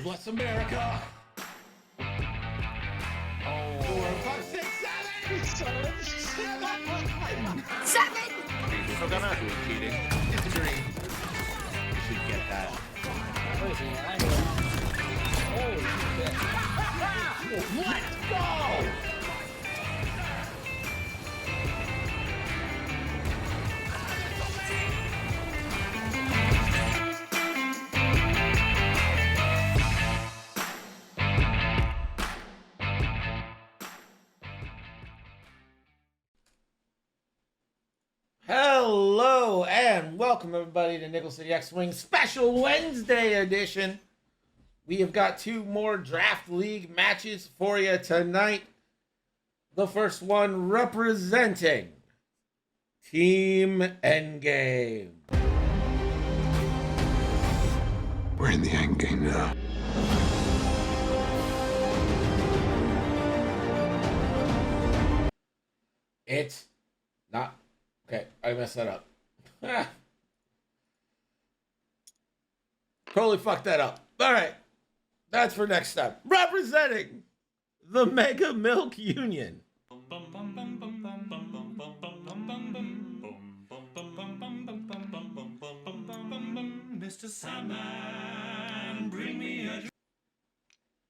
bless America. Oh. 4, 5, 6, 7. 7. He's still gonna. Cheating. Disagree. You should get that. Holy shit. Let's go! Hello and welcome everybody to Nickel City X-Wing Special Wednesday edition. We have got 2 more Draft League matches for you tonight. The first one representing Team Endgame. We're in the endgame now. It's not... Okay, I messed that up. Totally fucked that up. All right, that's for next time. Representing the Mega Milk Union. Mr. Sandman, bring me a...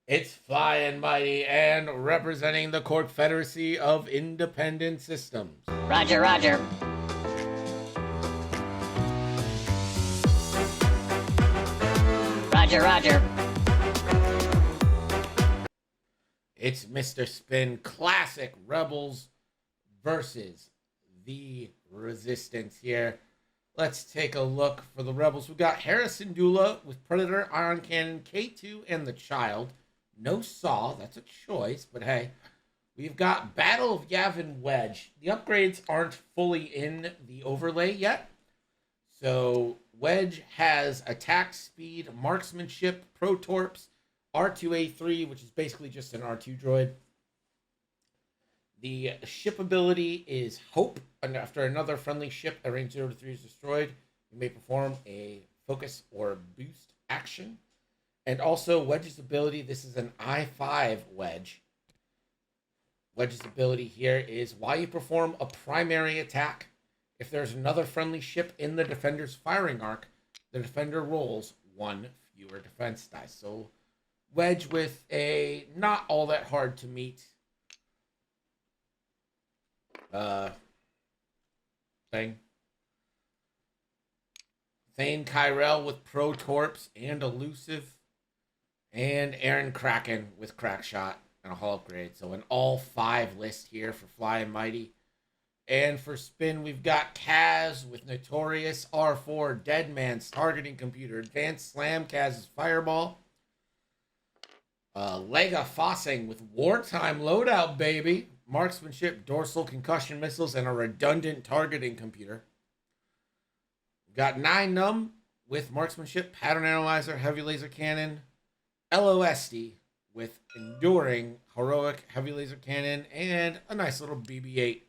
It's FlyandMighty and representing the Confederacy of Independent Systems. Roger, Roger. Roger, Roger. It's MrSpin Classic Rebels versus the Resistance here. Let's take a look for the Rebels. We've got Harrison Dula with Predator, Ion Cannon, K2, and the Child. No Saw, that's a choice, but hey. We've got Battle of Yavin Wedge. The upgrades aren't fully in the overlay yet. So Wedge has attack speed, marksmanship, protorps, R2A3, which is basically just an R2 droid. The ship ability is Hope. And after another friendly ship at range 0 to 3 is destroyed, you may perform a focus or boost action. And also Wedge's ability, this is an I-5 Wedge. Wedge's ability here is while you perform a primary attack, if there's another friendly ship in the defender's firing arc, the defender rolls 1 fewer defense dice. So Wedge with a not all that hard to meet thing. Thane Kyrell with Protorps and Elusive. And Aaron Kraken with Crackshot and a hull upgrade. So an all 5 list here for FlyandMighty. And for Spin, we've got Kaz with Notorious, R4, Deadman's Targeting Computer, Advanced Slam, Kaz's Fireball. Lega Fossing with Wartime Loadout, baby. Marksmanship, Dorsal Concussion Missiles, and a Redundant Targeting Computer. We've got 9 Num with Marksmanship, Pattern Analyzer, Heavy Laser Cannon, LOSD with Enduring, Heroic, Heavy Laser Cannon, and a nice little BB-8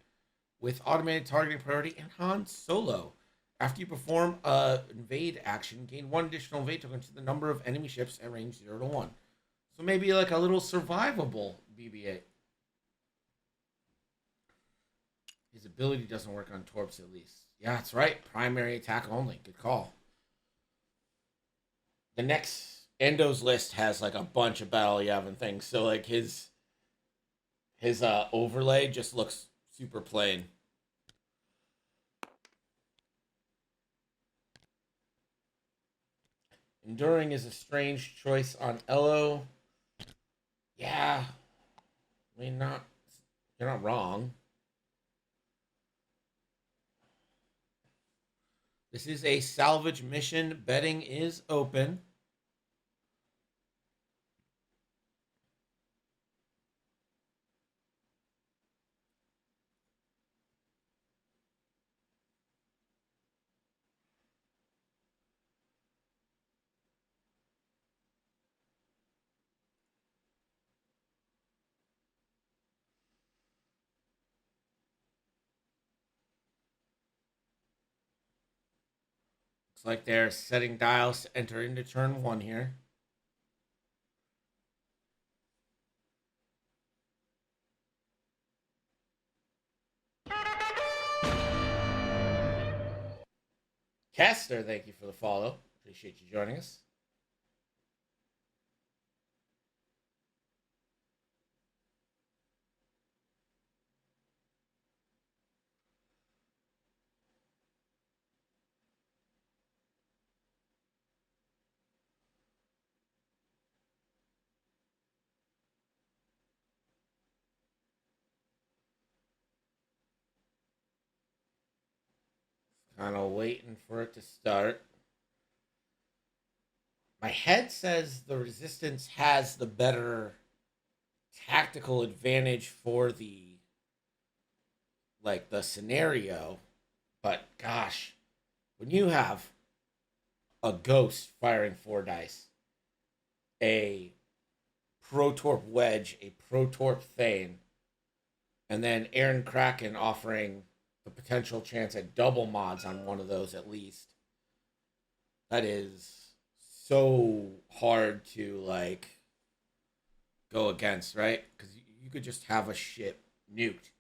with Automated Targeting Priority and Han Solo. After you perform a invade action, gain 1 additional invade token to the number of enemy ships at range 0 to 1. So maybe like a little survivable BB-8. His ability doesn't work on Torps at least. Yeah, that's right. Primary attack only. Good call. The next Endo's list has like a bunch of Battle Yavin things. So like his overlay just looks super plain. Enduring is a strange choice on Elo. Yeah. I mean, you're not wrong. This is a salvage mission. Betting is open. Looks like they're setting dials to enter into turn 1 here. Kester, thank you for the follow. Appreciate you joining us. Kind of waiting for it to start. My head says the Resistance has the better tactical advantage for the scenario, but gosh, when you have a ghost firing 4 dice, a Protorp Wedge, a Protorp Thane, and then Aaron Kraken offering the potential chance at double mods on one of those at least, that is so hard to go against, right? Because you could just have a ship nuked.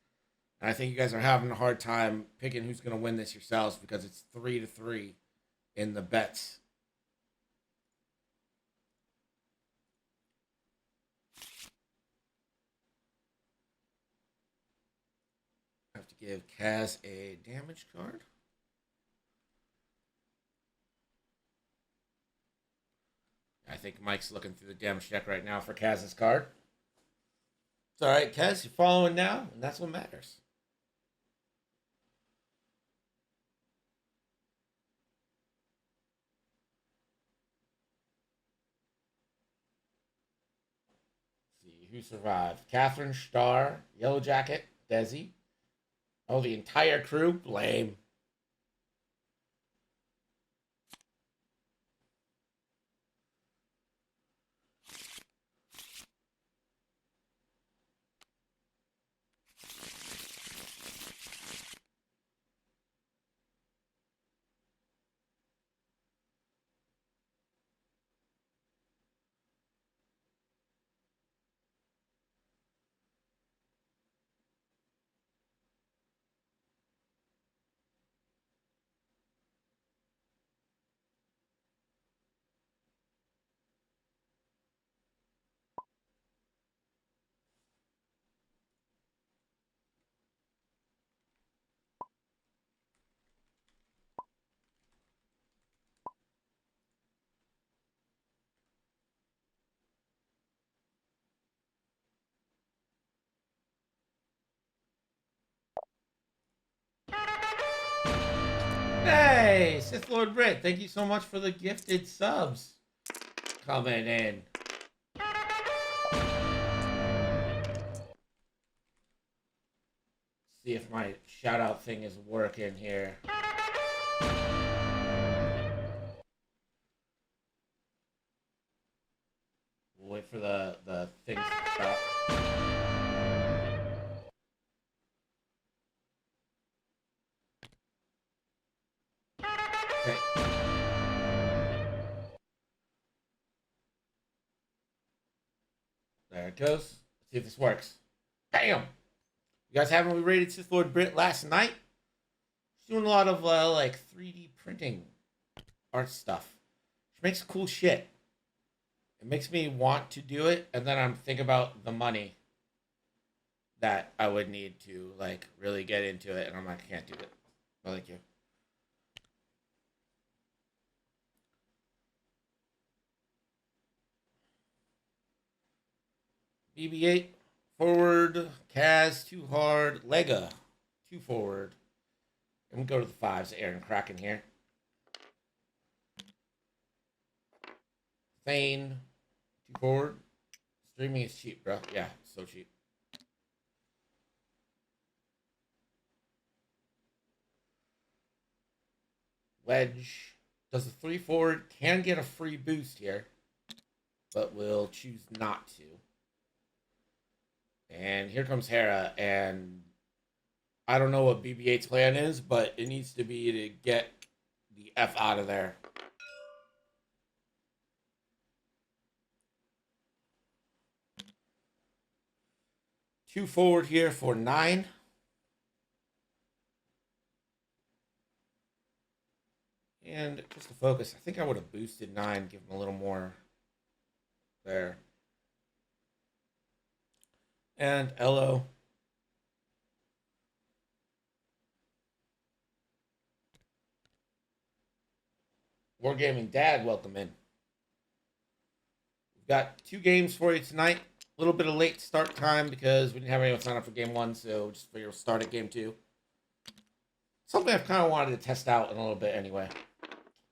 And I think you guys are having a hard time picking who's going to win this yourselves because it's 3-3 in the bets. I have to give Kaz a damage card. I think Mike's looking through the damage deck right now for Kaz's card. It's all right, Kaz. You're following now, and that's what matters. Let's see who survived. Catherine, Starr, Yellow Jacket, Desi. Oh, the entire crew? Lame. Hey, Sith Lord Brit, thank you so much for the gifted subs coming in. See if my shout out thing is working here. We'll wait for the things to stop. Okay. There it goes. Let's see if this works. Bam! You guys haven't rated Sith Lord Brit last night? She's doing a lot of 3D printing art stuff. She makes cool shit. It makes me want to do it, and then I'm thinking about the money that I would need to really get into it, and I'm like, I can't do it. No, thank you. BB-8 forward, Kaz 2 hard, Lega 2 forward, and we go to the 5s. Aaron Kraken here. Thane 2 forward. Streaming is cheap, bro. Yeah, so cheap. Wedge does a 3 forward, can get a free boost here, but will choose not to. And here comes Hera, and I don't know what BB-8's plan is, but it needs to be to get the F out of there. Two forward here for 9. And just to focus, I think I would have boosted 9, give him a little more there. And Elo. Wargaming Dad, welcome in. We've got 2 games for you tonight. A little bit of late start time because we didn't have anyone sign up for game 1, so just figure we'll start at game 2. Something I've kind of wanted to test out in a little bit anyway.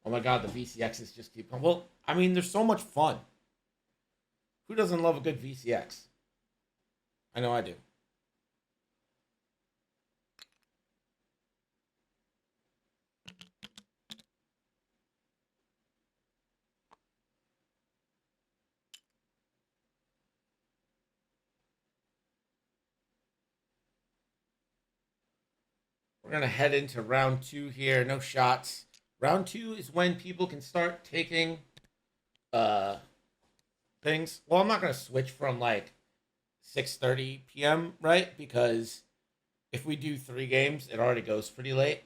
Oh my god, the VCXs just keep coming. Well, I mean, they're so much fun. Who doesn't love a good VCX? I know I do. We're going to head into round 2 here. No shots. Round 2 is when people can start taking things. Well, I'm not going to switch from like 6:30 p.m., right? Because if we do 3 games, it already goes pretty late.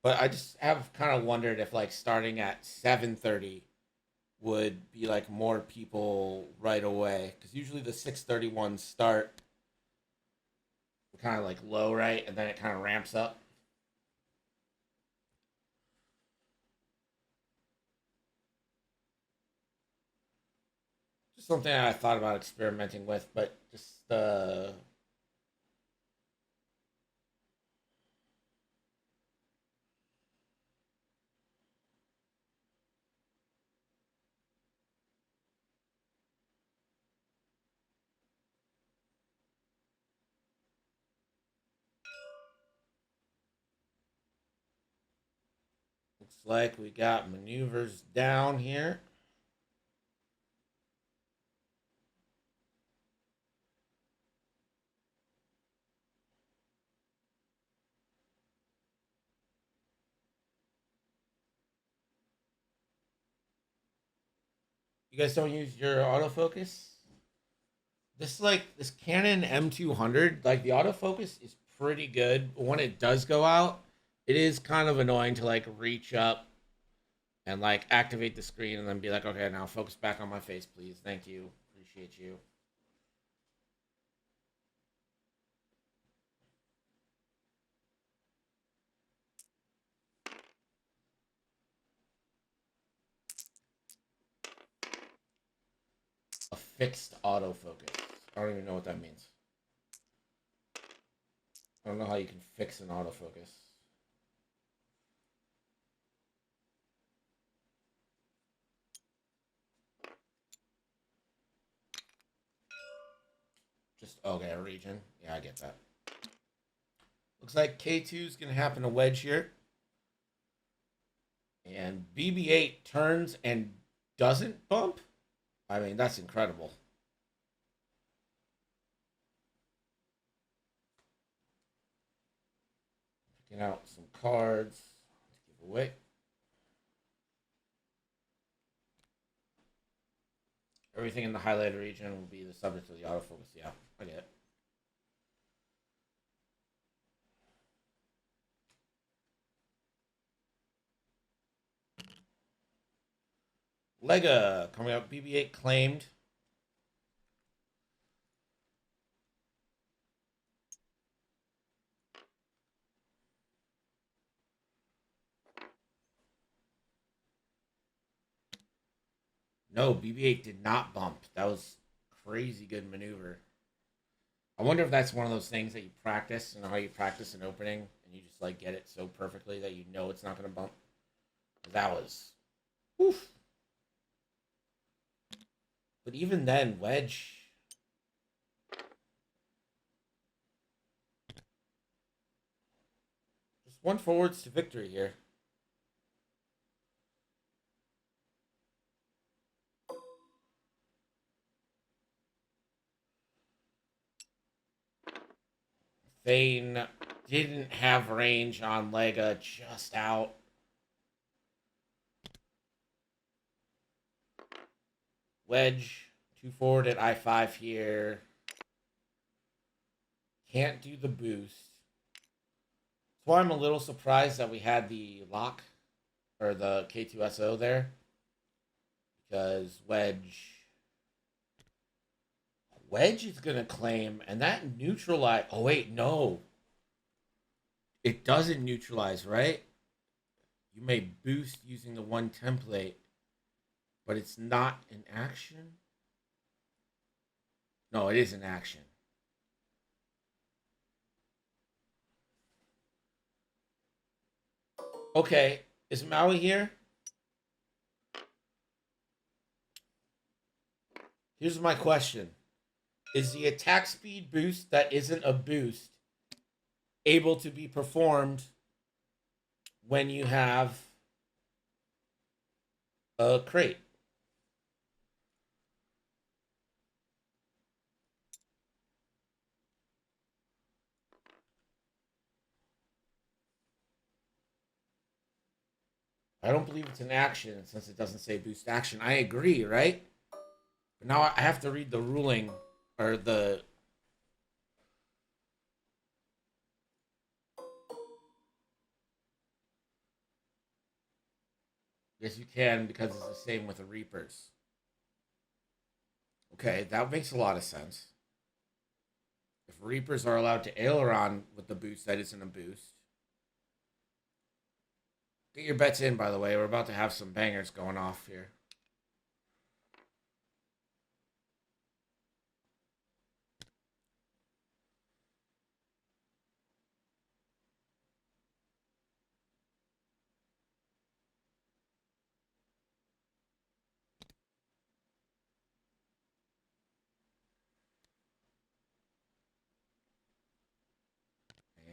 But I just have kind of wondered if like starting at 7:30 would be like more people right away. Because usually the 6:30 ones start kind of like low, right? And then it kind of ramps up. Just something I thought about experimenting with, but just looks like we got maneuvers down here. You guys don't use your autofocus? This Canon M200, like the autofocus is pretty good. But when it does go out, it is kind of annoying to like reach up and like activate the screen and then be like, okay, now focus back on my face, please. Thank you. Appreciate you. A fixed autofocus. I don't even know what that means. I don't know how you can fix an autofocus. Just, okay, a region. Yeah, I get that. Looks like K2 is going to happen to wedge here. And BB-8 turns and doesn't bump? I mean, that's incredible. Picking out some cards to give away. Everything in the highlighted region will be the subject of the autofocus. Yeah, I get it. Lega coming up. BB-8 claimed. No, BB-8 did not bump. That was crazy good maneuver. I wonder if that's one of those things that you practice. You know how you practice an opening and you just like get it so perfectly that you know it's not going to bump. That was, oof. But even then, wedge. Just 1 forwards to victory here. Thane didn't have range on Lega, just out. Wedge, 2 forward at I5 here. Can't do the boost. why I'm a little surprised that we had the lock or the K2SO there. Because Wedge is going to claim, and that neutralize. Oh, wait, no. It doesn't neutralize, right? You may boost using the one template, but it's not an action? No, it is an action. Okay, is Maui here? Here's my question. Is the attack speed boost that isn't a boost able to be performed when you have a crate? I don't believe it's an action since it doesn't say boost action. I agree, right? But now I have to read the ruling or the. Yes, you can because it's the same with the Reapers. Okay, that makes a lot of sense. If Reapers are allowed to aileron with the boost, that isn't a boost. Get your bets in, by the way. We're about to have some bangers going off here.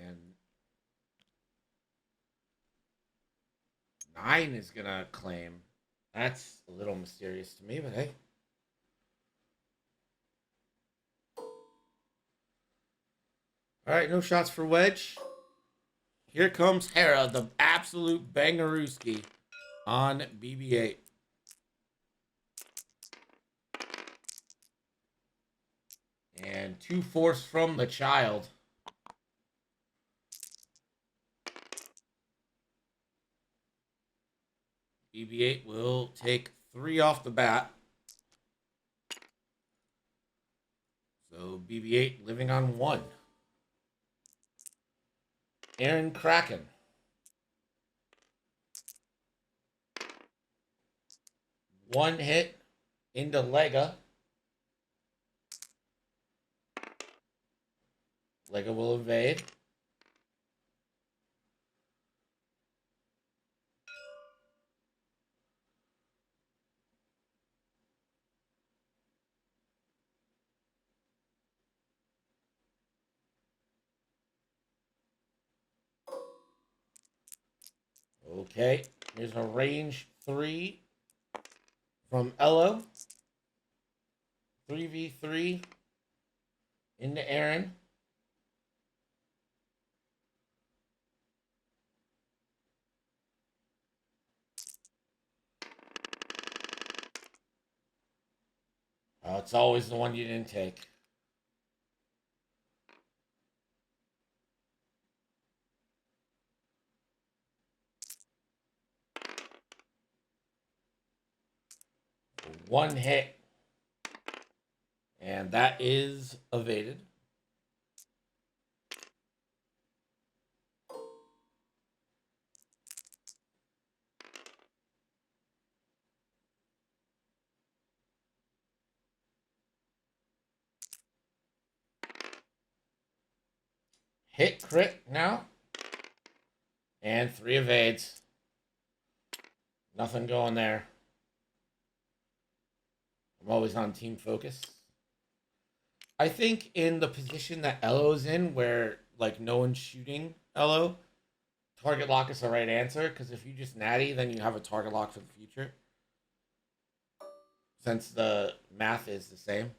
And 9 is going to claim. That's a little mysterious to me, but hey. All right, no shots for Wedge. Here comes Hera, the absolute bangarooski on BB-8. And 2 force from the child. BB-8 will take 3 off the bat. So BB-8 living on 1. Aaron Kraken. One hit into Lega. Lega will evade. Okay, here's a range 3 from Elo. 3v3 into Aaron. It's always the one you didn't take. One hit. And that is evaded. Hit crit now. And 3 evades. Nothing going there. I'm always on team focus. I think in the position that Elo's in, where like no one's shooting Elo, target lock is the right answer. Because if you just natty, then you have a target lock for the future. Since the math is the same.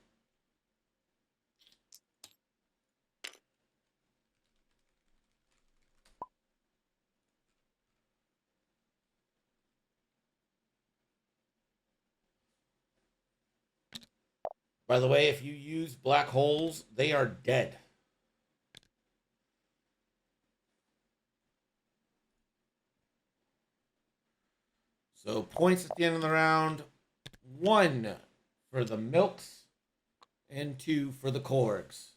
By the way, if you use black holes, they are dead. So points at the end of the round. 1 for the Milks and 2 for the Korgs.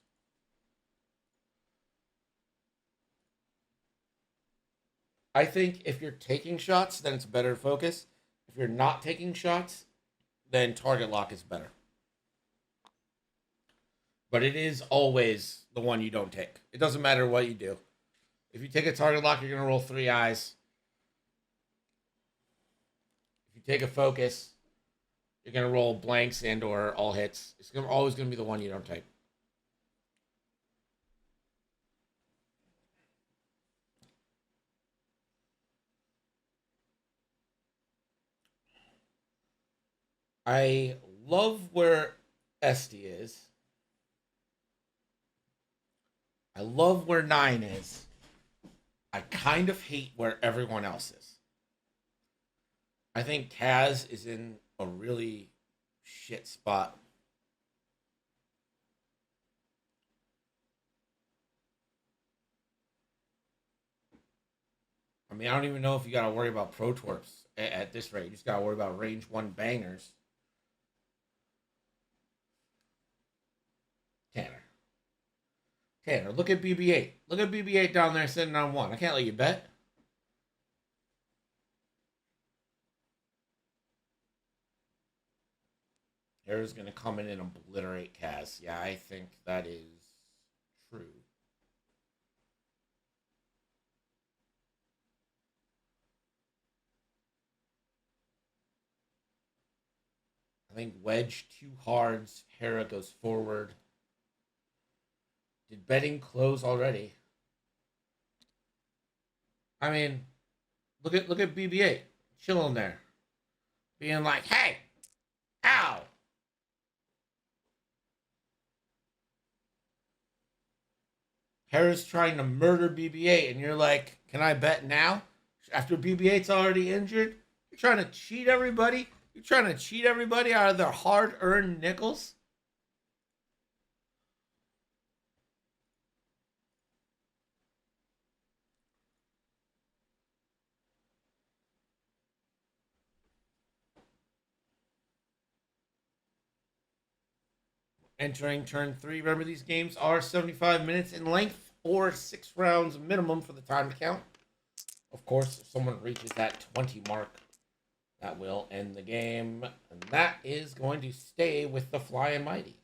I think if you're taking shots, then it's better to focus. If you're not taking shots, then target lock is better. But it is always the one you don't take. It doesn't matter what you do. If you take a target lock, you're going to roll 3 eyes. If you take a focus, you're going to roll blanks and or all hits. It's always going to be the one you don't take. I love where Esty is. I love where 9 is. I kind of hate where everyone else is. I think Kaz is in a really shit spot. I mean, I don't even know if you got to worry about Pro Torps at this rate. You just got to worry about range 1 bangers. Tanner, look at BB-8. Look at BB-8 down there sitting on 1. I can't let you bet. Hera's going to come in and obliterate Kaz. Yeah, I think that is true. I think Wedge 2 hards. Hera goes forward. Did betting close already? I mean, look at BB-8 chilling there, being like, "Hey, ow!" Hera's trying to murder BB-8, and you're like, "Can I bet now?" After BB-8's already injured, you're trying to cheat everybody. You're trying to cheat everybody out of their hard-earned nickels. Entering turn 3. Remember, these games are 75 minutes in length or 6 rounds minimum for the time count. Of course, if someone reaches that 20 mark, that will end the game. And that is going to stay with the FlyandMighty.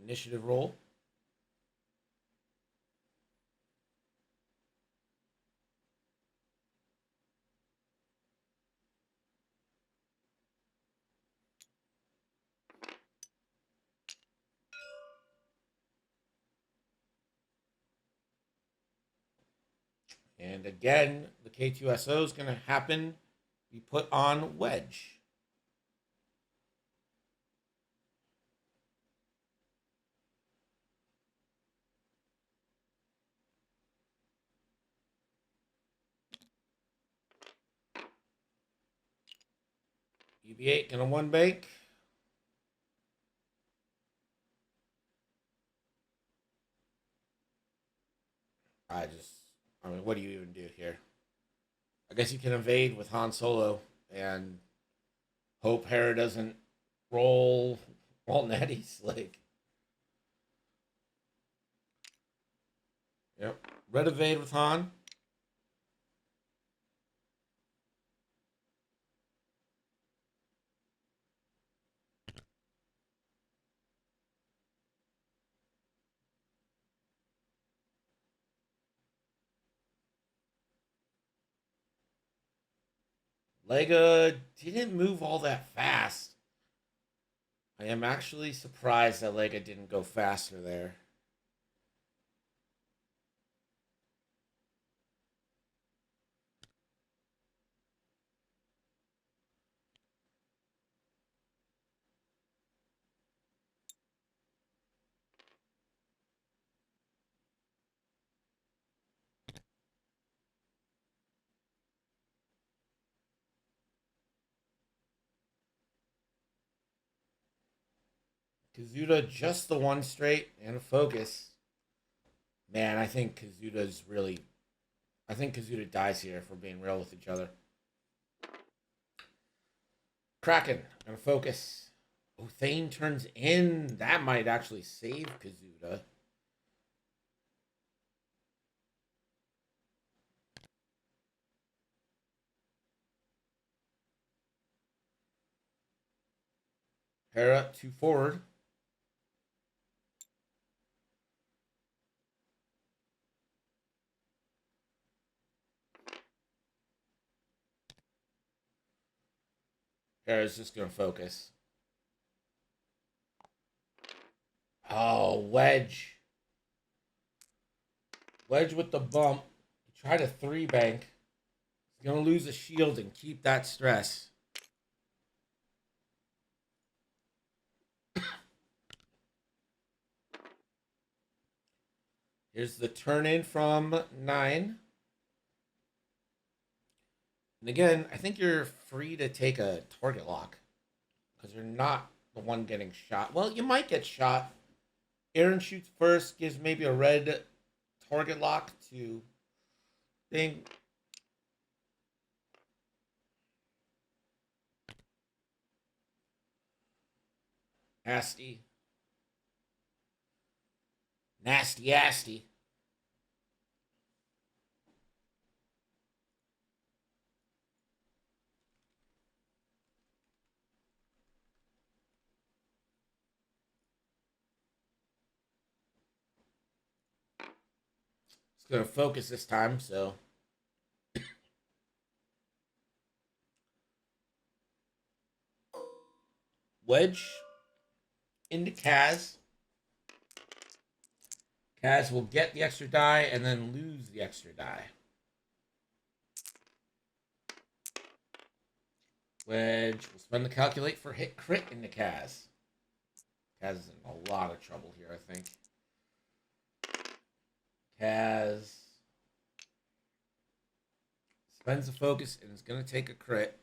Initiative roll. And again, the K2SO is going to happen. Be put on Wedge. BB-8 going to 1 bank. I mean, what do you even do here? I guess you can evade with Han Solo and hope Hera doesn't roll all netties. Like, yep. Red evade with Han. Lega didn't move all that fast. I am actually surprised that Lega didn't go faster there. Kazuda just the 1 straight and a focus. Man, I think Kazuda dies here, if we're being real with each other. Kraken, gonna focus. Oh, Thane turns in. That might actually save Kazuda. Hera 2 forward. Hera's just gonna focus. Oh, Wedge. Wedge with the bump. Try to 3-bank. He's gonna lose a shield and keep that stress. Here's the turn in from 9. And again, I think you're free to take a target lock because you're not the one getting shot. Well, you might get shot. Aaron shoots first, gives maybe a red target lock to thing. Nasty. Nasty, nasty. It's going to focus this time, so. Wedge into Kaz. Kaz will get the extra die and then lose the extra die. Wedge will spend the calculate for hit crit into Kaz. Kaz is in a lot of trouble here, I think. Kaz spends the focus and is going to take a crit.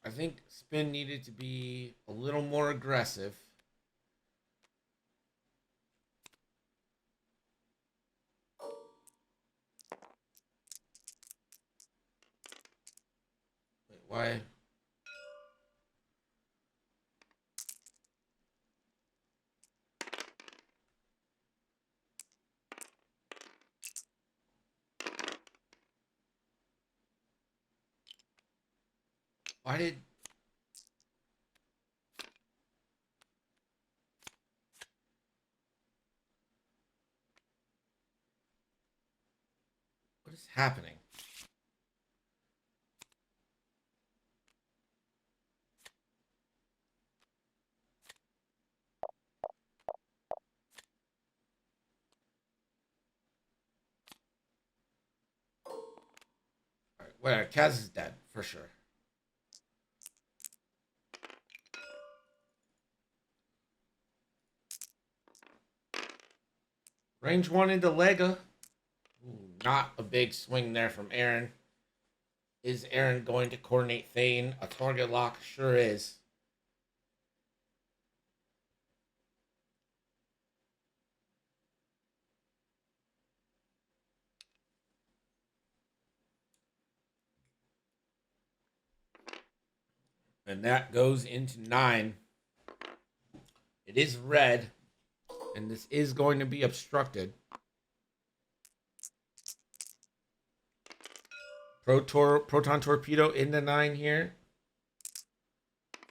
I think Spin needed to be a little more aggressive. Wait, why? Why did... What is happening? Alright, where Kaz is dead, for sure. Range 1 into Lega. Ooh, not a big swing there from Aaron. Is Aaron going to coordinate Thane? A target lock sure is. And that goes into 9. It is red. And this is going to be obstructed. Proton Torpedo into 9 here.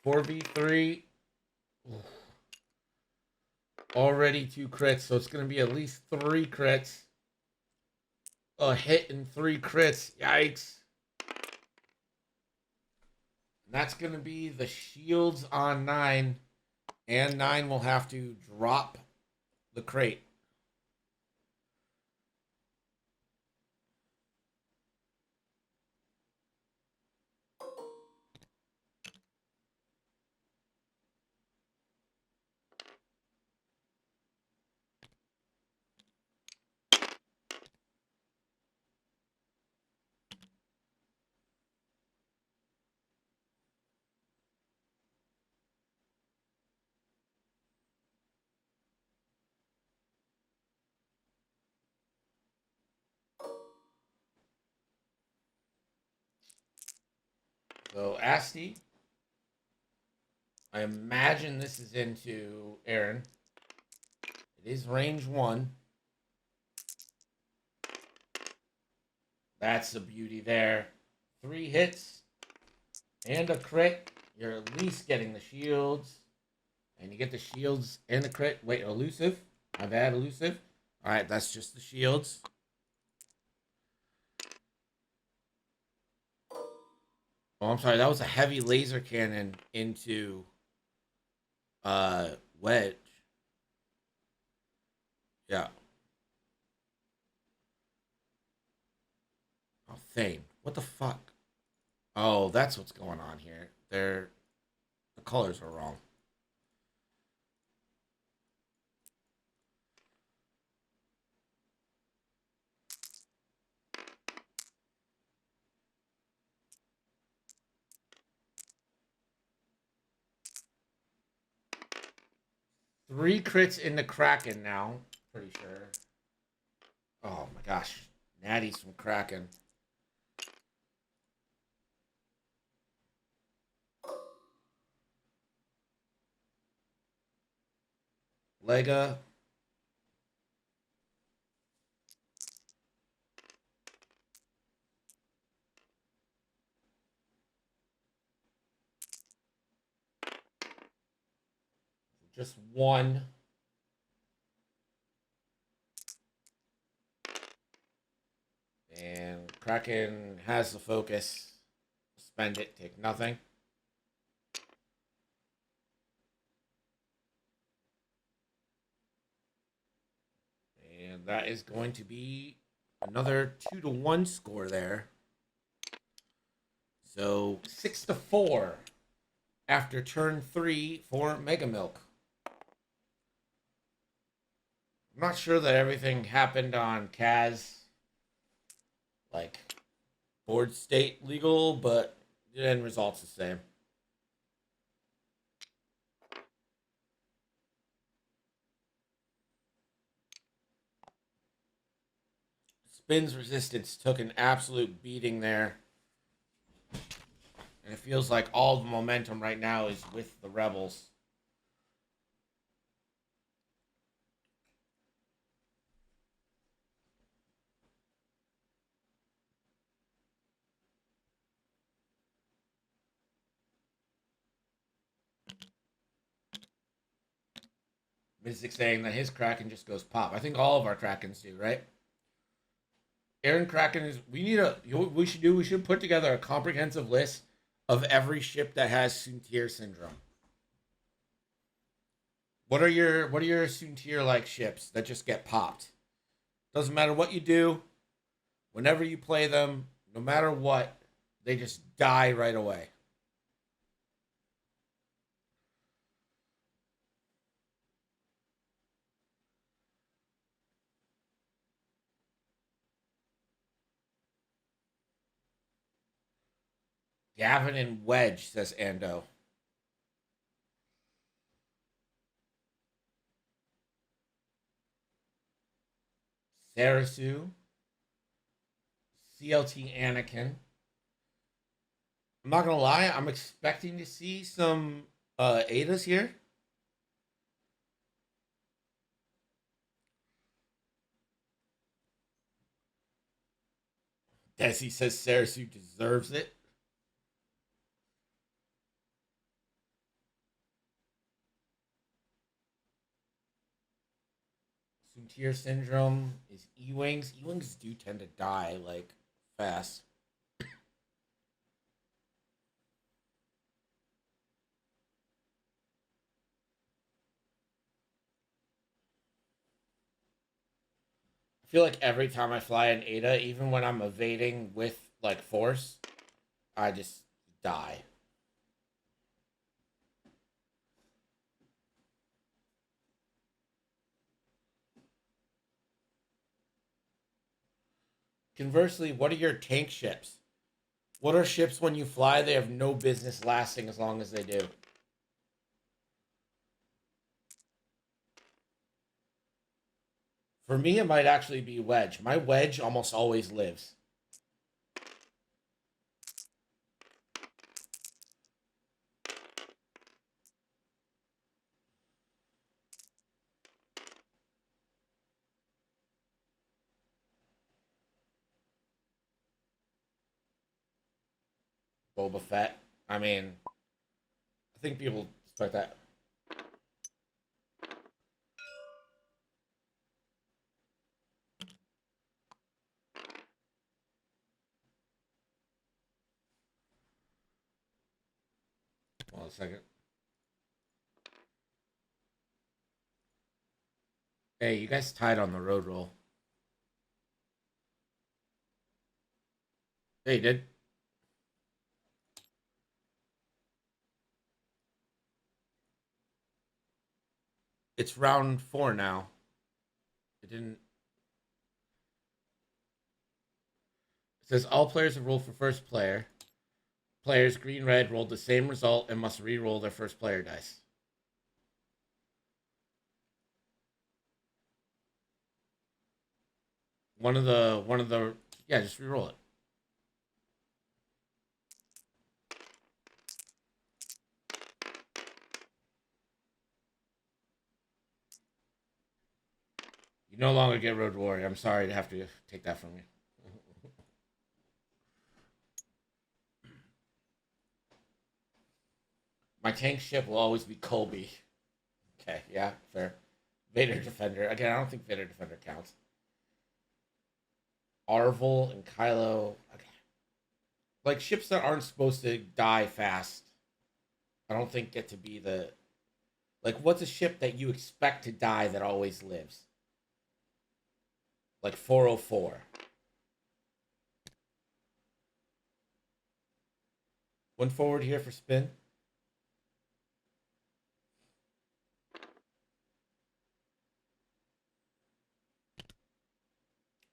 4v3. Ooh. Already 2 crits, so it's going to be at least 3 crits. A hit and 3 crits. Yikes. And that's going to be the shields on 9. And 9 will have to drop the crate. So Asti, I imagine this is into Aaron. It is range 1. That's the beauty there. 3 hits and a crit. You're at least getting the shields. And you get the shields and the crit. Wait, elusive? My bad, elusive. Alright, that's just the shields. Oh, I'm sorry. That was a heavy laser cannon into Wedge. Yeah. Oh, Thane. What the fuck? Oh, that's what's going on here. The colors are wrong. Three crits in the Kraken now. Pretty sure. Oh my gosh. Natty's from Kraken. Lega. Just one. And Kraken has the focus. Spend it, take nothing. And that is going to be another 2-1 score there. So 6-4 after turn 3 for Mega Milk. I'm not sure that everything happened on Kaz, like board state legal, but the end result's the same. Spin's resistance took an absolute beating there. And it feels like all the momentum right now is with the Rebels. Mystic saying that his Kraken just goes pop. I think all of our Krakens do, right? Aaron Kraken is. We should put together a comprehensive list of every ship that has Soontir syndrome. What are your Soontir like ships that just get popped? Doesn't matter what you do, whenever you play them, no matter what, they just die right away. Gavin and Wedge, says Ando. Sarasu. CLT Anakin. I'm not gonna lie, I'm expecting to see some Adas here. Desi says Sarasu deserves it. Soontir syndrome is E-Wings. E-Wings do tend to die, like, fast. I feel like every time I fly an Ada, even when I'm evading with, like, force, I just die. Conversely, what are your tank ships? What are ships when you fly, they have no business lasting as long as they do? For me, it might actually be Wedge. My Wedge almost always lives. Boba Fett. I mean, I think people expect that. Hold on a second. Hey, you guys tied on the road roll. Hey, you did. It's round 4 now. It didn't. It says all players have rolled for first player. Players green red rolled the same result and must re-roll their first player dice. One of the yeah, just re-roll it. You no longer get Road Warrior. I'm sorry to have to take that from you. My tank ship will always be Colby. Okay, yeah, fair. Vader Defender. Again, I don't think Vader Defender counts. Arvel and Kylo. Okay. Like, ships that aren't supposed to die fast, I don't think get to be the... Like, what's a ship that you expect to die that always lives? Like 404. One forward here for spin.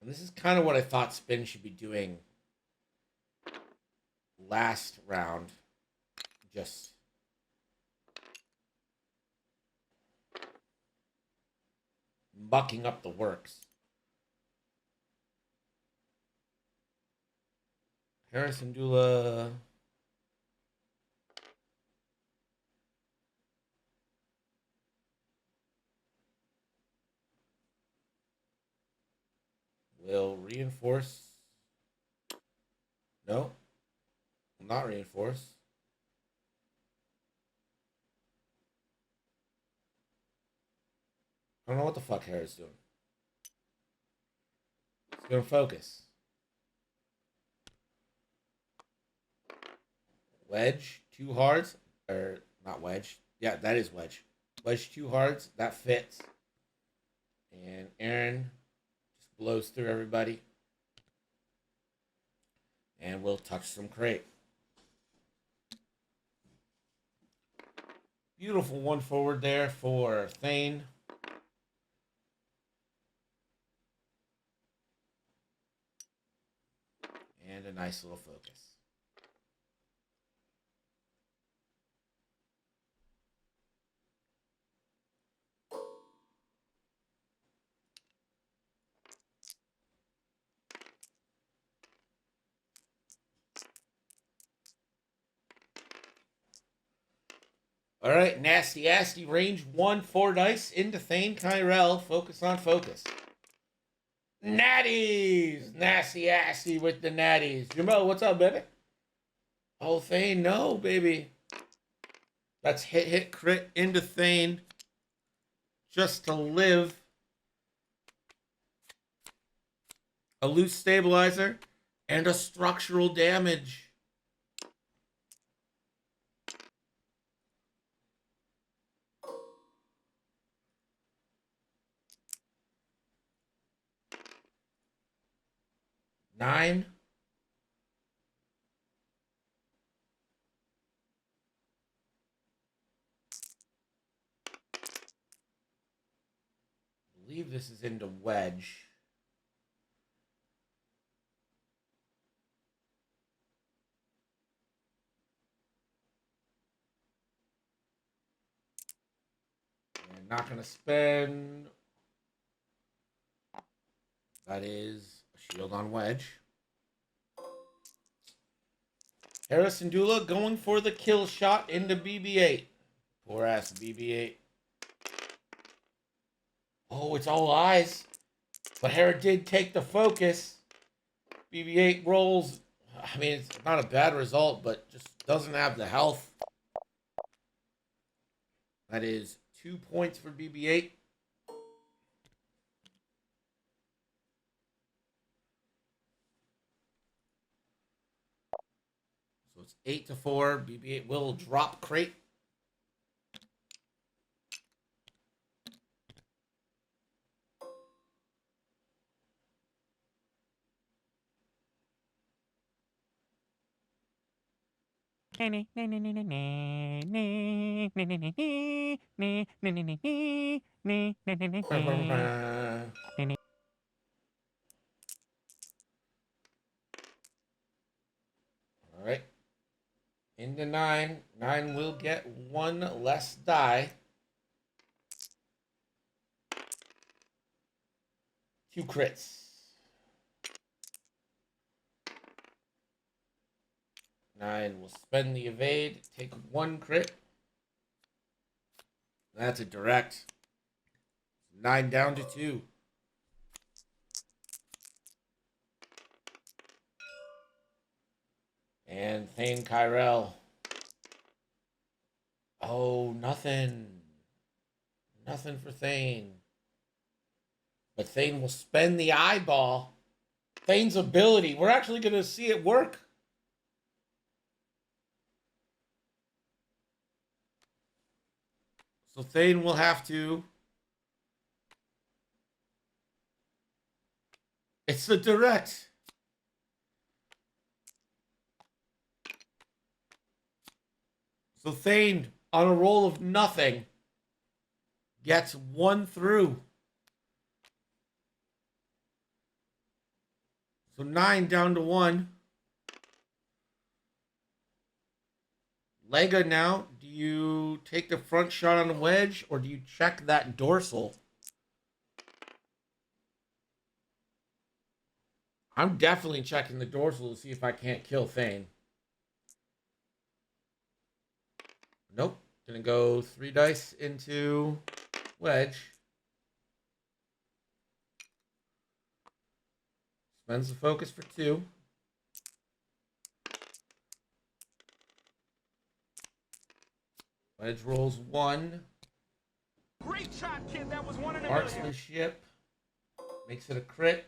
And this is kind of what I thought spin should be doing last round. Just mucking up the works. Harrison Dula. Will reinforce. No. Will not reinforce. I don't know what the fuck Harris doing. It's gonna focus. Wedge, 2 hards. Or not wedge. Yeah, that is wedge. Wedge 2 hards. That fits. And Aaron just blows through everybody. And we'll touch some crate. Beautiful one forward there for Thane. And a nice little focus. All right, Nasty Asty, range 1, 4 dice into Thane Kyrell. Focus on focus. Natties! Nasty Asty with the natties. Jamal, what's up, baby? Oh, Thane, no, baby. That's hit, crit into Thane. Just to live. A loose stabilizer and a structural damage. Nine. I believe this is into wedge. And not going to spend. That is a shield on wedge. Harrison Dula going for the kill shot into BB-8. Poor ass BB-8. Oh, it's all eyes. But Hera did take the focus. BB-8 rolls. I mean, it's not a bad result, but just doesn't have the health. That is 2 points for BB-8. So it's 8-4. BB-8 will drop crate. All right. Into 9. 9 will get one less die. 2 crits. 9 will spend the evade, take 1 crit. That's a direct. 9 down to 2. And Thane Kyrell. Oh, nothing. Nothing for Thane. But Thane will spend the eyeball. Thane's ability. We're actually going to see it work. So Thane will have to... It's the direct. So Thane, on a roll of nothing, gets 1 through. So 9 down to 1. Lega now, do you take the front shot on the wedge or do you check that dorsal? I'm definitely checking the dorsal to see if I can't kill Thane. Nope. Gonna go 3 dice into wedge. Spends the focus for 2. Wedge rolls 1. Great shot, kid. That was one in a Marks million. the ship. Makes it a crit.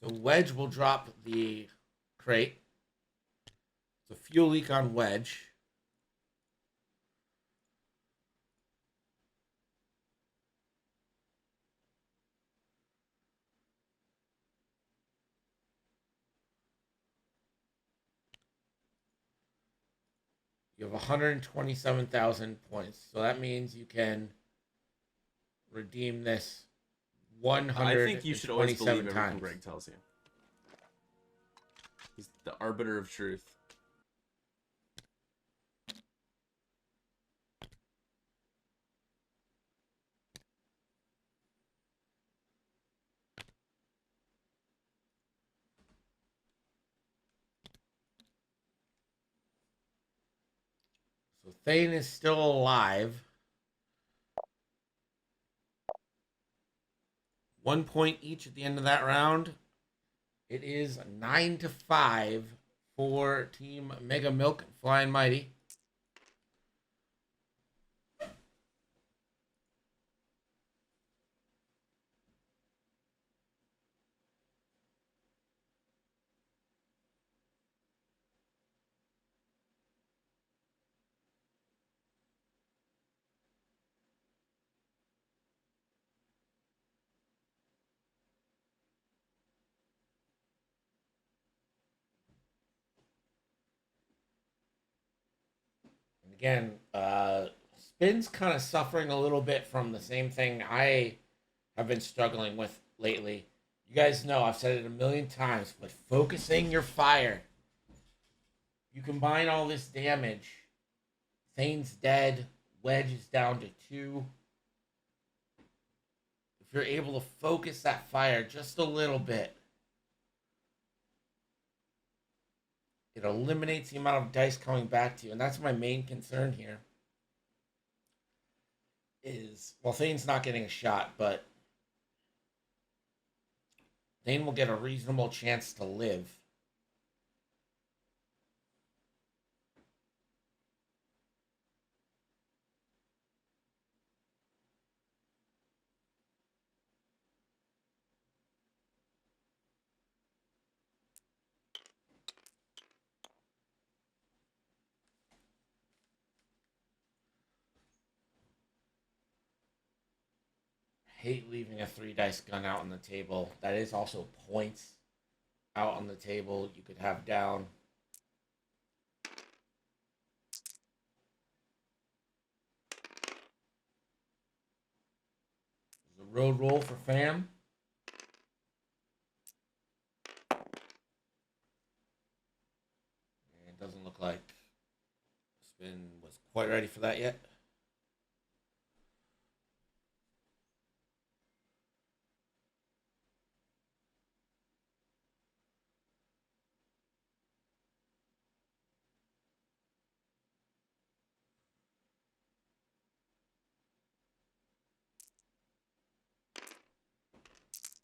So Wedge will drop the crate. It's a fuel leak on Wedge. You have 127,000 points. So that means you can redeem this 127 I think you should always believe everything times. Greg tells you. He's the arbiter of truth. So Thane is still alive. 1 point each at the end of that round. It is 9-5 for Team Mega Milk FlyandMighty. Again, Spin's kind of suffering a little bit from the same thing I have been struggling with lately. You guys know, I've said it a million times, but focusing your fire. You combine all this damage. Thane's dead. Wedge is down to 2. If you're able to focus that fire just a little bit, it eliminates the amount of dice coming back to you. And that's my main concern here. Is, well, Thane's not getting a shot, but Thane will get a reasonable chance to live. hate leaving a 3-dice gun out on the table. That is also points out on the table you could have down. There's a road roll for fam. And it doesn't look like Spin was quite ready for that yet.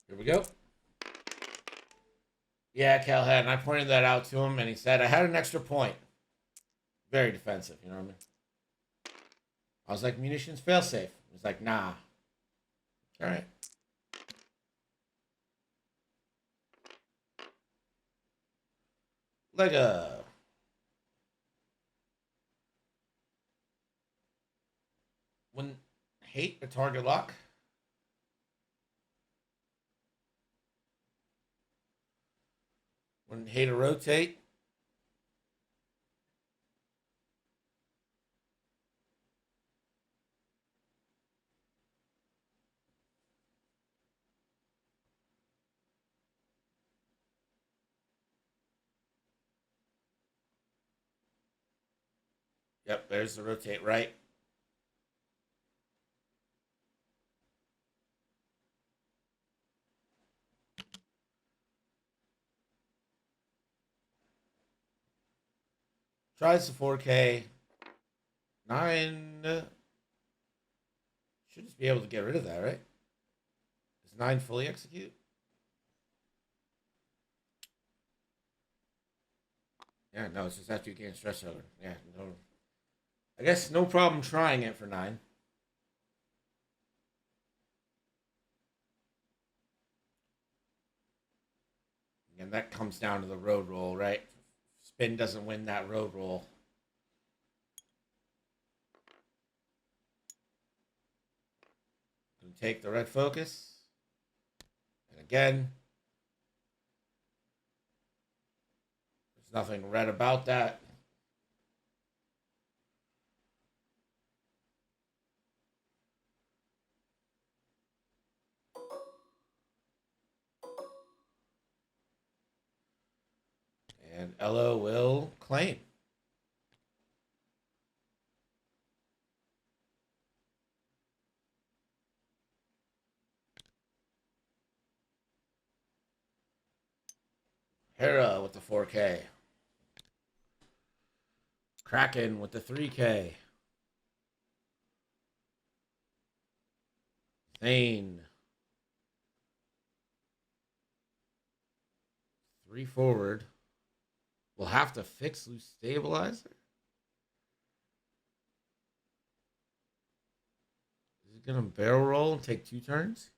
Here we go. Yeah, Calhoun, I pointed that out to him, and he said, I had an extra point. Very defensive, you know what I mean? I was like, munitions failsafe. He was like, nah. All right. Lego. When hate a target lock. When hate a rotate. Yep, there's the rotate right. Tries the 4K. 9. Should just be able to get rid of that, right? Does 9 fully execute? Yeah, no, it's just after you gain stress over. Yeah, no. I guess no problem trying it for 9. And that comes down to the road roll, right? Spin doesn't win that road roll. Gonna take the red focus. And again, there's nothing red about that. And Elo will claim. Hera with the 4K. Kraken with the 3K. Thane. 3 forward. We'll have to fix loose stabilizer. Is it going to barrel roll and take 2 turns?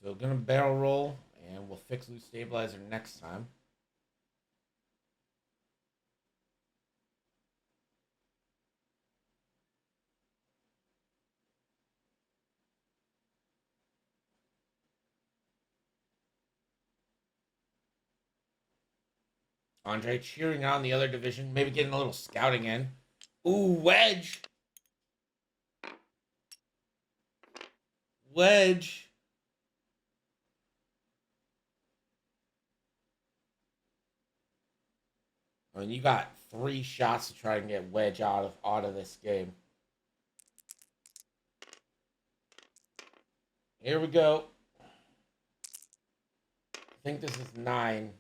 So going to barrel roll, and we'll fix loose stabilizer next time. Andre cheering on the other division, maybe getting a little scouting in. Ooh, wedge. Wedge. I mean, you got 3 shots to try and get wedge out of this game. Here we go. I think this is 9.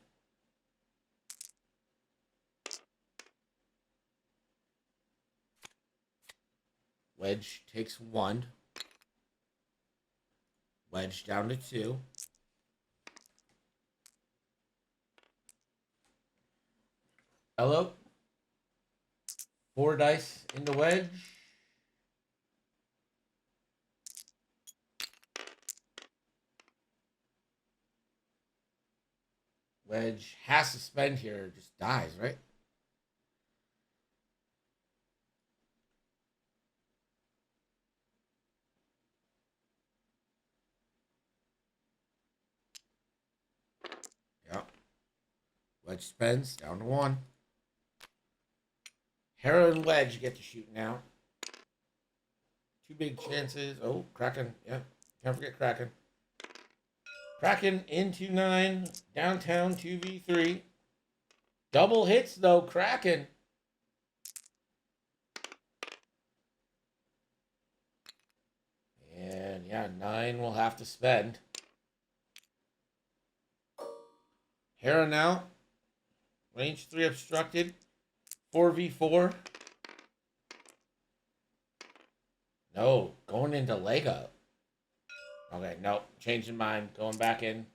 Wedge takes 1. Wedge down to 2. Hello? 4 dice in the wedge. Wedge has to spend here, just dies, right? Yep. Wedge spends down to 1. Hera and Wedge get to shoot now. 2 big chances. Oh, Kraken. Yep. Can't forget Kraken. Kraken into 9. Downtown 2v3. Double hits, though. Kraken. And, yeah, 9 will have to spend. Hera now. Range 3 obstructed. 4v4. No, going into Lego. Okay, nope. Changing mind. Going back in.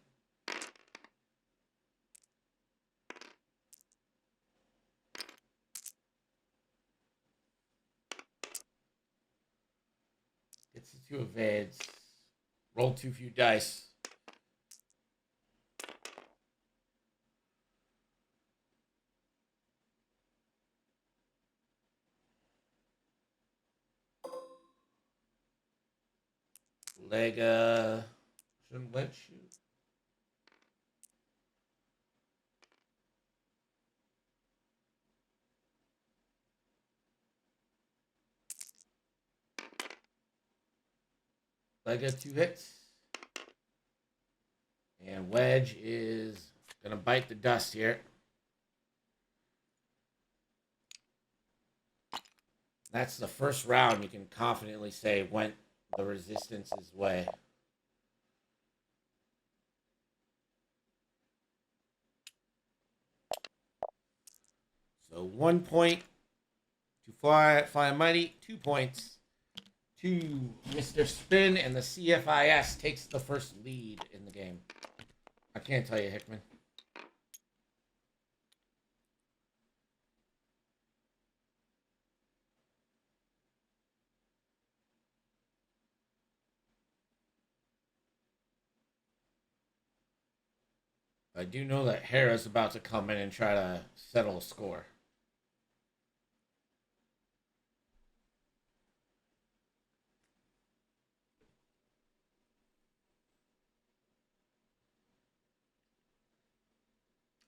Gets the 2 evades. Roll too few dice. Lega. Shouldn't let shoot. Lega 2 hits. And Wedge is going to bite the dust here. That's the first round you can confidently say went the Resistance's way. So 1 point to FlyandMighty, 2 points to MrSpin, and the CFIS takes the first lead in the game. I can't tell you, Hickman. I do know that Hera's about to come in and try to settle a score.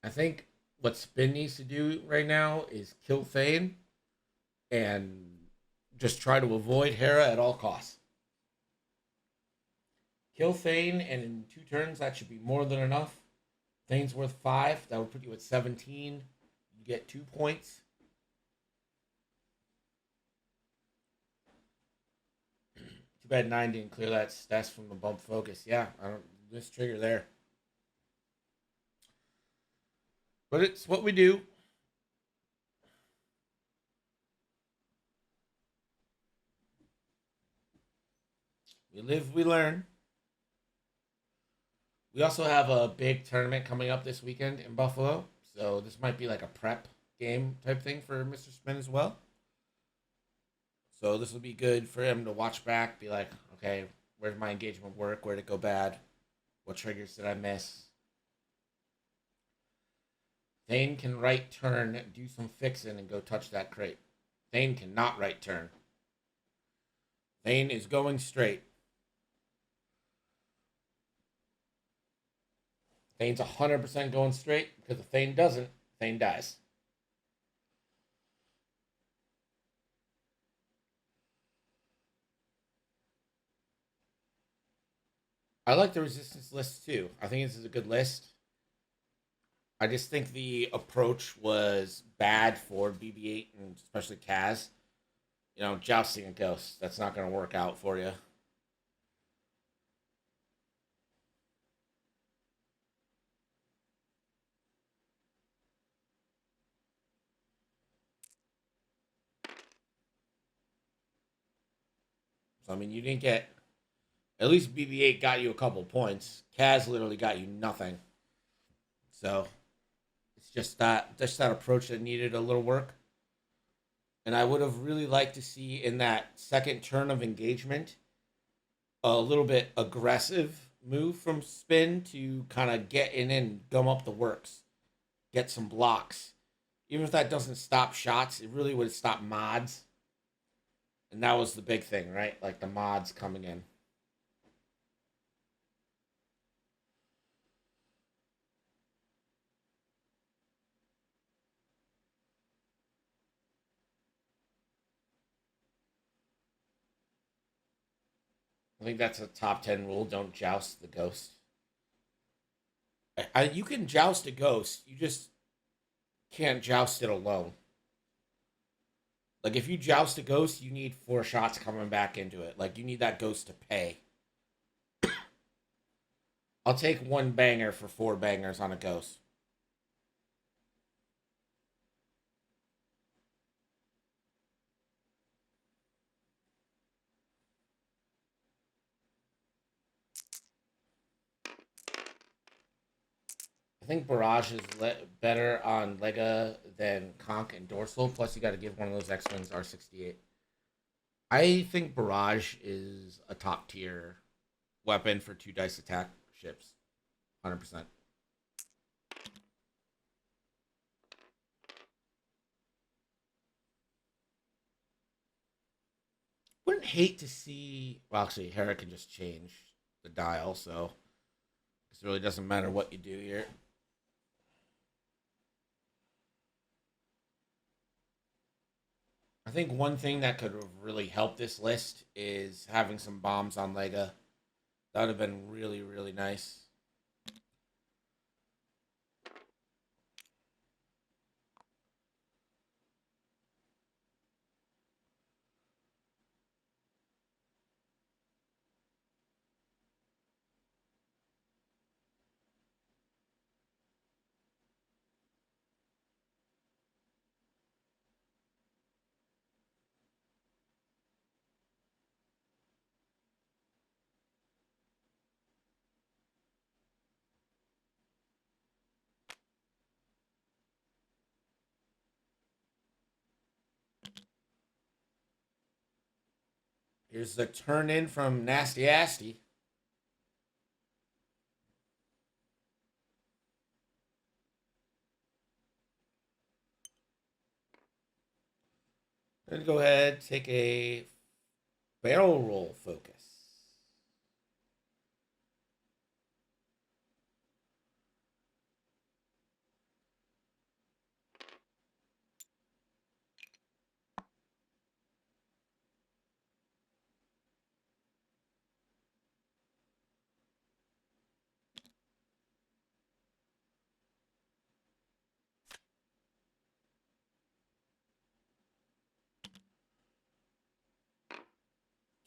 I think what Spin needs to do right now is kill Thane and just try to avoid Hera at all costs. Kill Thane, and in 2 turns, that should be more than enough. Thane's worth 5. That would put you at 17. You get 2 points. Too bad 9 didn't clear that stats from the bump focus. Yeah, I don't this trigger there. But it's what we do. We live, we learn. We also have a big tournament coming up this weekend in Buffalo. So this might be like a prep game type thing for MrSpin as well. So this will be good for him to watch back, be like, okay, where did my engagement work? Where did it go bad? What triggers did I miss? Thane can right turn, do some fixing, and go touch that crate. Thane cannot right turn. Thane is going straight. Thane's 100% going straight, because if Thane doesn't, Thane dies. I like the resistance list too. I think this is a good list. I just think the approach was bad for BB-8 and especially Kaz. You know, jousting a ghost. That's not going to work out for you. So, I mean, you didn't get... At least BB-8 got you a couple points. Kaz literally got you nothing. So, it's just that approach that needed a little work. And I would have really liked to see in that second turn of engagement a little bit aggressive move from Spin to kind of get in and gum up the works, get some blocks. Even if that doesn't stop shots, it really would stop mods. And that was the big thing, right? Like the mods coming in. I think that's a top 10 rule. Don't joust the ghost. You can joust a ghost. You just can't joust it alone. Like, if you joust a ghost, you need 4 shots coming back into it. Like, you need that ghost to pay. I'll take 1 banger for 4 bangers on a ghost. I think Barrage is better on Lega than Conch and Dorsal. Plus, you got to give one of those X-Wings R68. I think Barrage is a top tier weapon for 2 dice attack ships. 100%. Wouldn't hate to see. Well, actually, Hera can just change the dial, so it really doesn't matter what you do here. I think one thing that could have really helped this list is having some bombs on Lega. That would have been really, really nice. Here's the turn in from Nasty Asty. Then go ahead, take a barrel roll focus.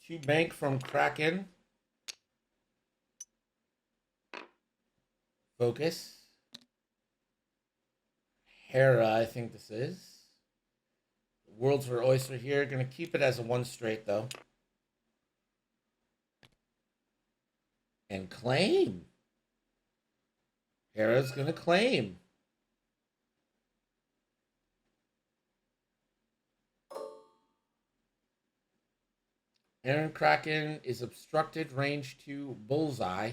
Two bank from Kraken. Focus. Hera, I think this is. Worlds for Oyster here. Gonna keep it as a 1 straight though. And claim. Hera's gonna claim. Aaron Kraken is obstructed, range 2, bullseye.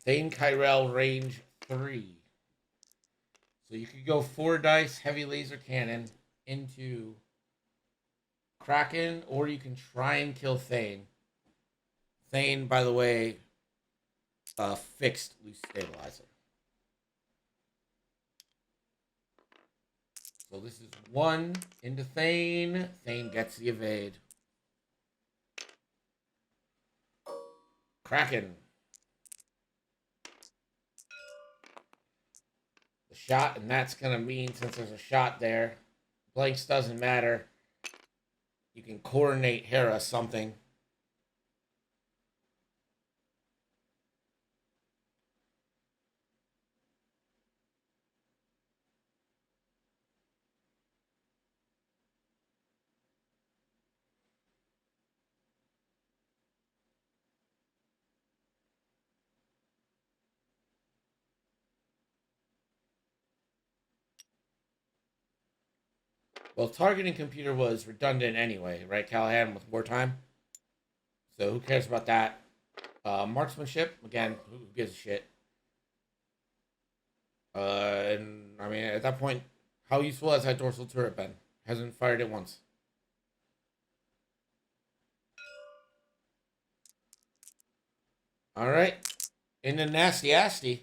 Thane Kyrell, range 3. So you could go 4 dice, heavy laser cannon into Kraken, or you can try and kill Thane. Thane, by the way, fixed loose stabilizer. So this is 1 into Thane. Thane gets the evade. Kraken. The shot, and that's going to mean, since there's a shot there, blanks doesn't matter. You can coordinate Hera something. Well, targeting computer was redundant anyway, right, Callahan, with wartime? So who cares about that? Marksmanship, again, who gives a shit? And I mean, at that point, how useful has that dorsal turret been? Hasn't fired it once. All right, in the nasty asty.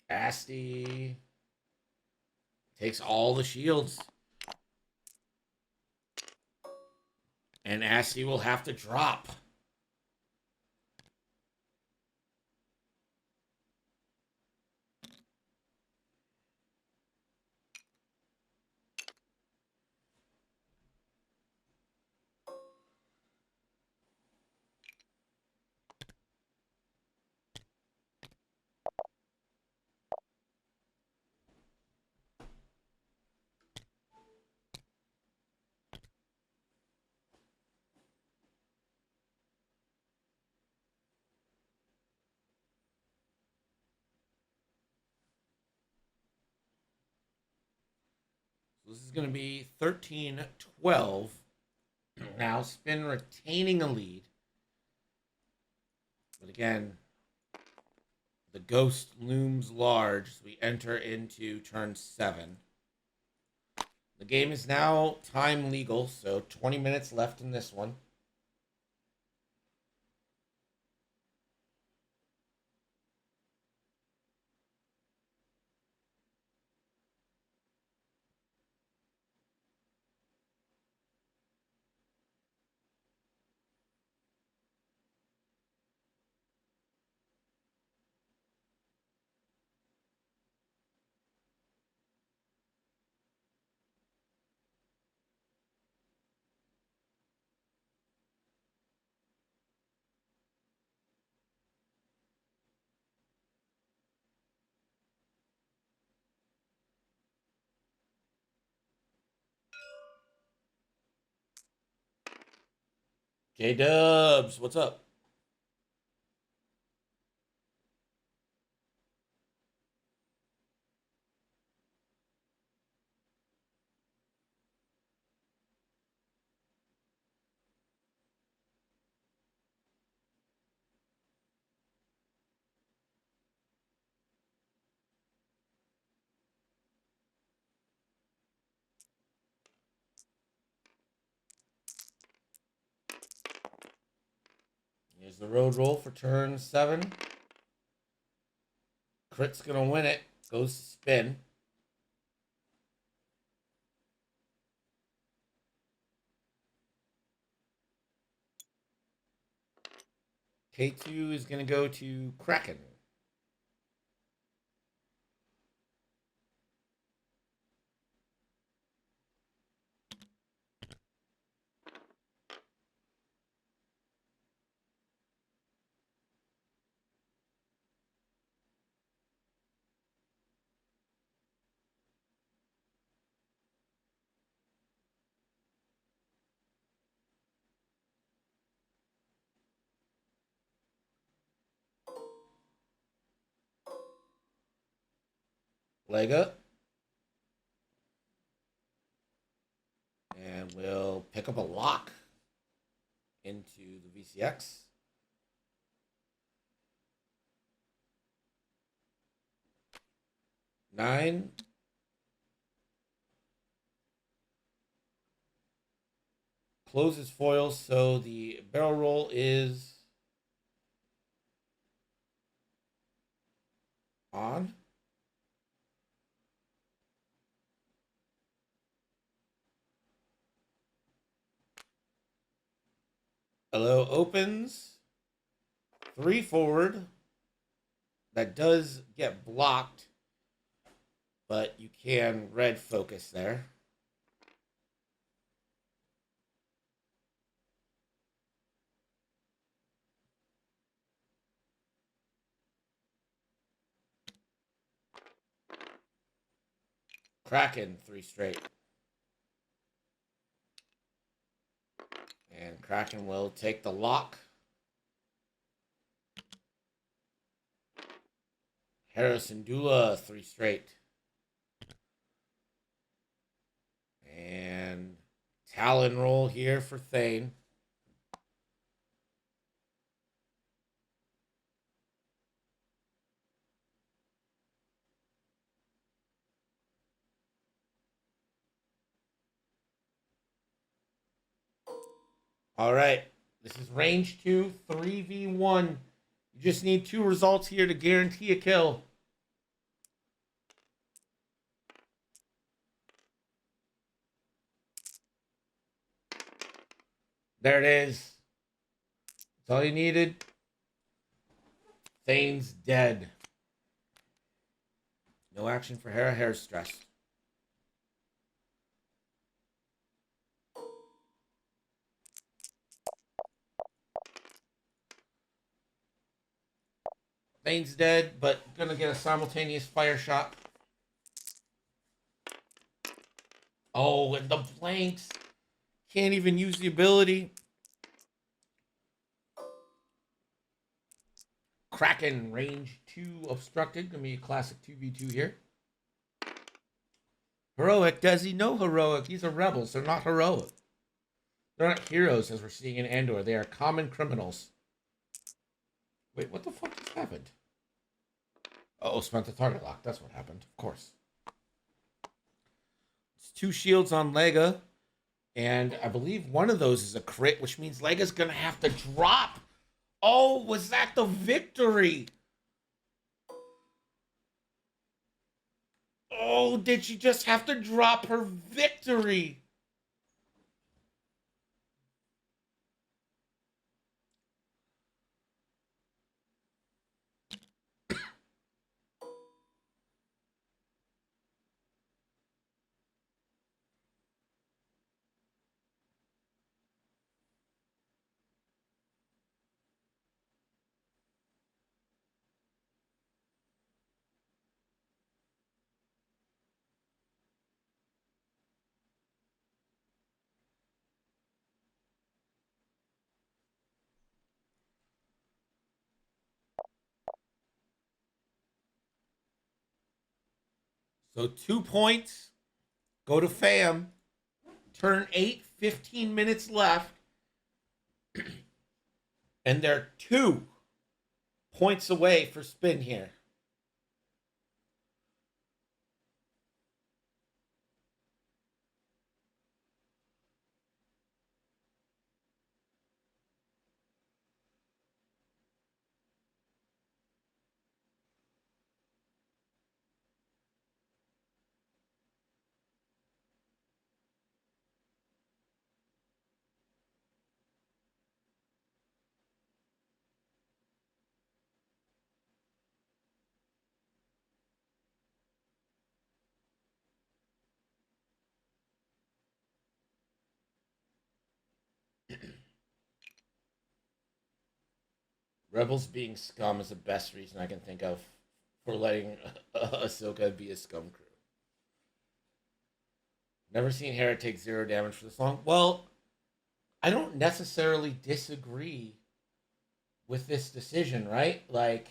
Asti takes all the shields. And Asti will have to drop. So this is going to be 13-12. Now, Spin retaining a lead. But again, the ghost looms large as we enter into turn 7. The game is now time legal, so 20 minutes left in this one. J-Dubs, what's up? Here's the road roll for turn 7. Crit's going to win it. Goes to Spin. K2 is going to go to Kraken. Leg up. And we'll pick up a lock into the VCX. Nine. Closes foil, so the barrel roll is on. Hello opens. 3 forward. That does get blocked, but you can red focus there. Kraken 3 straight. And Kraken will take the lock. Harrison Dula, 3 straight. And Talon roll here for Thane. All right. This is range 2, 3v1. You just need 2 results here to guarantee a kill. There it is. That's all you needed. Thane's dead. No action for Hera. Hera's stressed. Thane's dead, but gonna get a simultaneous fire shot. Oh, and the blanks. Can't even use the ability. Kraken, range 2 obstructed. Gonna be a classic 2v2 here. Heroic, Desi, no heroic. These are rebels. They're not heroic. They're not heroes, as we're seeing in Andor. They are common criminals. Wait, what the fuck just happened? Oh, spent the target lock. That's what happened. Of course. It's 2 shields on Lega. And I believe one of those is a crit, which means Lega's going to have to drop. Oh, was that the victory? Oh, did she just have to drop her victory? So 2 points go to Fam. Turn 8, 15 minutes left. And they're 2 points away for Spin here. Rebels being scum is the best reason I can think of for letting Ahsoka be a scum crew. Never seen Hera take 0 damage for this long. Well, I don't necessarily disagree with this decision, right? Like,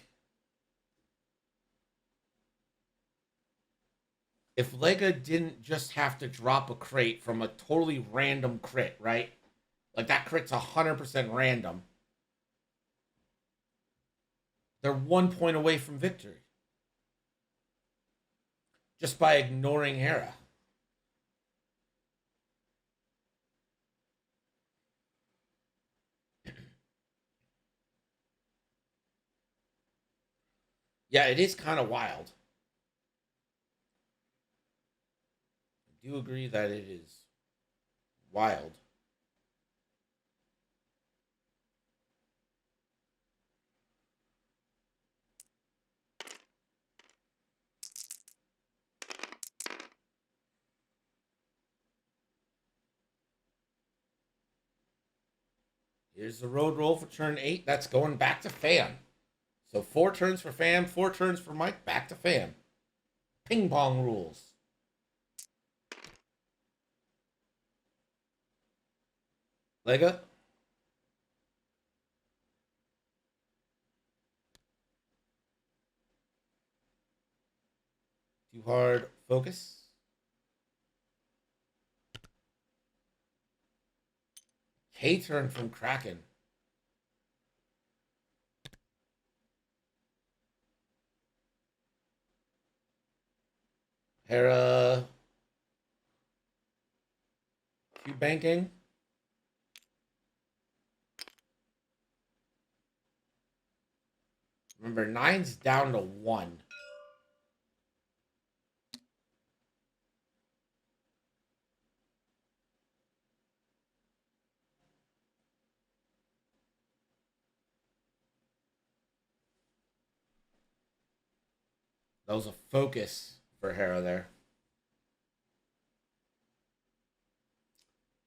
if Lega didn't just have to drop a crate from a totally random crit, right? Like, that crit's 100% random. They're 1 point away from victory. Just by ignoring Hera. Yeah, it is kind of wild. I do agree that it is wild. Here's the road roll for turn 8. That's going back to Fam. So 4 turns for Fam, 4 turns for Mike, back to Fam. Ping pong rules. Lega, 2-card focus. K-turn from Kraken. Hera. Q banking. Remember, 9's down to 1. That was a focus for Hera there.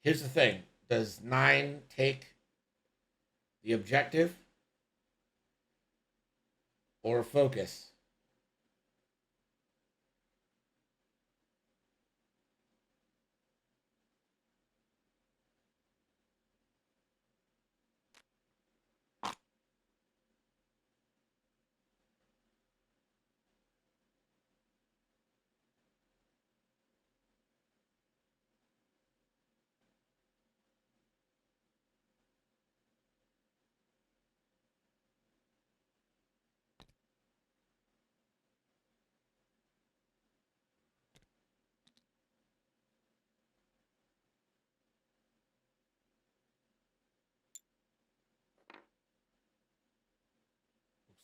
Here's the thing. Does 9 take the objective or focus?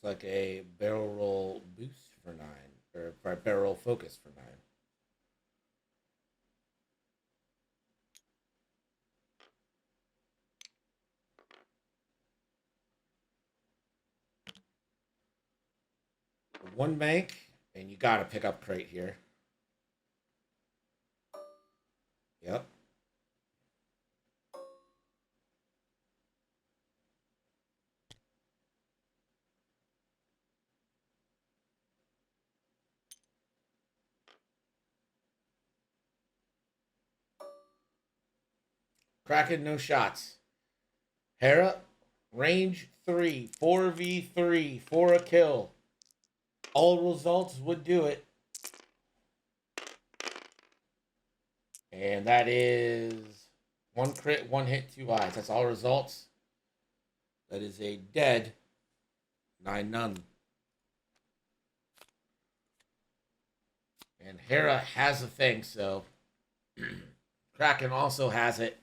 Like a barrel roll boost for 9, or barrel roll focus for 9. One bank, and you got to pick up crate here. Yep. Kraken, no shots. Hera, range 3, 4v3 for a kill. All results would do it. And that is 1 crit, 1 hit, 2 eyes. That's all results. That is a dead 9 none. And Hera has a thing, so Kraken also has it.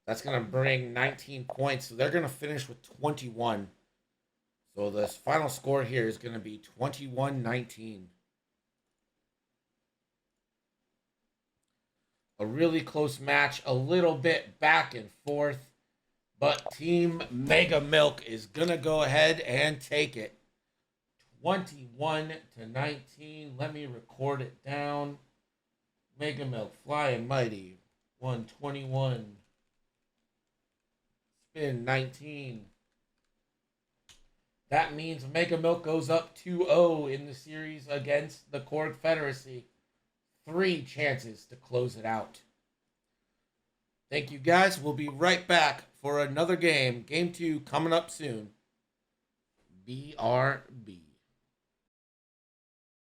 That's going to bring 19 points. So they're going to finish with 21. So the final score here is going to be 21-19. A really close match, a little bit back and forth. But Team Mega Milk is going to go ahead and take it. 21-19. Let me record it down. Mega Milk, FlyandMighty, 121. Spin 19. That means Mega Milk goes up 2-0 in the series against the Korg Confederacy. 3 chances to close it out. Thank you guys. We'll be right back for another game. Game 2 coming up soon. BRB.